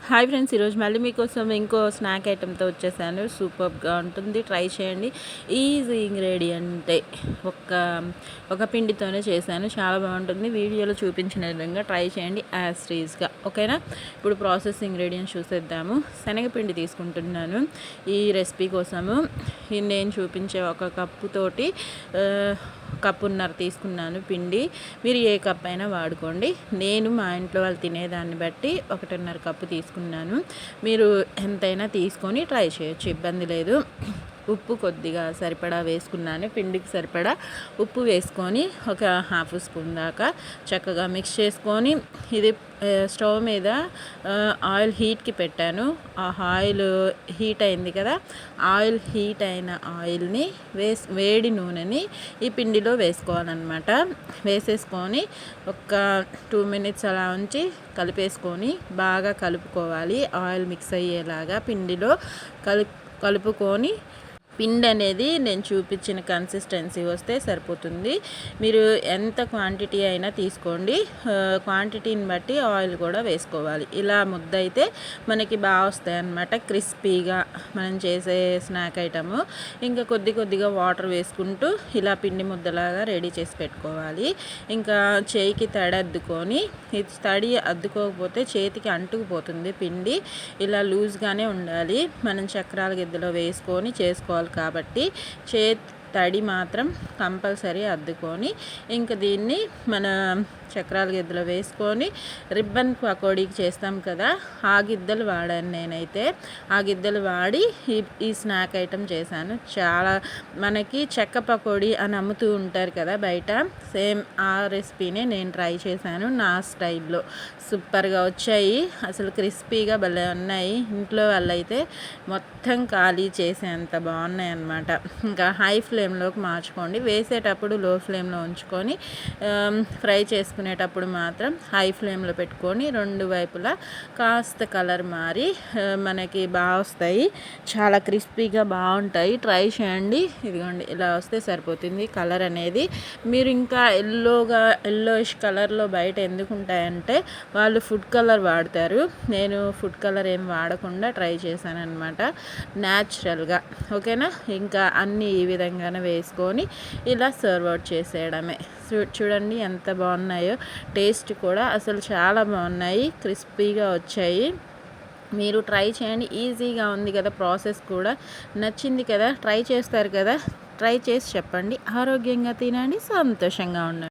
Hi friends, ఈరోజు మళ్ళీ మీకోసం ఇంకో స్నాక్ ఐటెంతో వచ్చేసాను. సూపర్గా ఉంటుంది, ట్రై చేయండి. ఈజీ ఇంగ్రీడియంటే ఒక పిండితోనే చేశాను, చాలా బాగుంటుంది. వీడియోలో చూపించిన విధంగా ట్రై చేయండి యాస్టీజ్గా, ఓకేనా. ఇప్పుడు ప్రాసెస్ ఇంగ్రీడియంట్స్ చూసేద్దాము. శనగపిండి తీసుకుంటున్నాను ఈ రెసిపీ కోసము. నేను చూపించే ఒక కప్పుతోటి కప్పున్నర తీసుకున్నాను పిండి. మీరు ఏ కప్ అయినా వాడుకోండి. నేను మా ఇంట్లో వాళ్ళు తినేదాన్ని బట్టి 1.5 కప్పు తీసుకున్నాను. మీరు ఎంతైనా తీసుకొని ట్రై చేయొచ్చు, ఇబ్బంది లేదు. ఉప్పు కొద్దిగా సరిపడా వేసుకున్నాను, పిండికి సరిపడా ఉప్పు వేసుకొని ఒక హాఫ్ స్పూన్ దాకా చక్కగా మిక్స్ చేసుకొని, ఇది స్టవ్ మీద ఆయిల్ హీట్కి పెట్టాను. ఆ ఆయిల్ హీట్ అయింది కదా, ఆయిల్ హీట్ అయిన ఆయిల్ని వేడి నూనెని ఈ పిండిలో వేసుకోవాలన్నమాట. వేసేసుకొని ఒక 2 మినిట్స్ అలా ఉంచి కలిపేసుకొని బాగా కలుపుకోవాలి. ఆయిల్ మిక్స్ అయ్యేలాగా పిండిలో కలుపుకొని, పిండి అనేది నేను చూపించిన కన్సిస్టెన్సీ వస్తే సరిపోతుంది. మీరు ఎంత క్వాంటిటీ అయినా తీసుకోండి, క్వాంటిటీని బట్టి ఆయిల్ కూడా వేసుకోవాలి. ఇలా ముద్ద అయితే మనకి బాగా వస్తాయి అన్నమాట, క్రిస్పీగా మనం చేసే స్నాక్ ఐటము. ఇంకా కొద్దిగా వాటర్ వేసుకుంటూ ఇలా పిండి ముద్దలాగా రెడీ చేసి పెట్టుకోవాలి. ఇంకా చేయికి తడి అద్దుకొని, ఇది తడి అద్దుకోకపోతే చేతికి అంటుకుపోతుంది పిండి. ఇలా లూజ్గానే ఉండాలి. మనం చక్రాల గిద్దలో వేసుకొని చేసుకోవాలి కాబట్టి తడి మాత్రం కంపల్సరీ అద్దుకొని, ఇంకా దీన్ని మన చక్రాల గిద్దలో వేసుకొని రిబ్బన్ పకోడీకి చేస్తాం కదా, ఆ గిద్దలు వాడాను నేనైతే. ఆ గిద్దలు వాడి ఈ స్నాక్ ఐటెం చేశాను. చాలా మనకి చెక్క పకోడీ అని అమ్ముతూ ఉంటారు కదా బయట, సేమ్ ఆ రెసిపీనే నేను ట్రై చేశాను నా స్టైల్లో. సూపర్గా వచ్చాయి, అసలు క్రిస్పీగా భలే ఉన్నాయి. ఇంట్లో వాళ్ళైతే మొత్తం ఖాళీ చేసేంత బాగున్నాయి అన్నమాట. ఇంకా హై ఫ్లేమ్లోకి మార్చుకోండి, వేసేటప్పుడు లో ఫ్లేమ్లో ఉంచుకొని ఫ్రై చేసుకునేటప్పుడు మాత్రం హై ఫ్లేమ్లో పెట్టుకొని 2 వైపులా కాస్త కలర్ మారి మనకి బాగా వస్తాయి. చాలా క్రిస్పీగా బాగుంటాయి, ట్రై చేయండి. ఇదిగోండి, ఇలా వస్తే సరిపోతుంది కలర్ అనేది. మీరు ఇంకా ఎల్లోయిష్ కలర్లో బయట ఎందుకు ఉంటాయంటే వాళ్ళు ఫుడ్ కలర్ వాడతారు. నేను ఫుడ్ కలర్ ఏం వాడకుండా ట్రై చేశాను అనమాట, న్యాచురల్గా, ఓకేనా. ఇంకా అన్నీ ఈ విధంగానే వేసుకొని ఇలా సర్వ్ అవుట్ చేసేయడమే. చూడండి ఎంత బాగున్నాయో, టేస్ట్ కూడా అసలు చాలా బాగున్నాయి, క్రిస్పీగా వచ్చాయి. మీరు ట్రై చేయండి, ఈజీగా ఉంది కదా, ప్రాసెస్ కూడా నచ్చింది కదా, ట్రై చేస్తారు కదా, ట్రై చేసి చెప్పండి. ఆరోగ్యంగా తినండి, సంతోషంగా ఉండండి.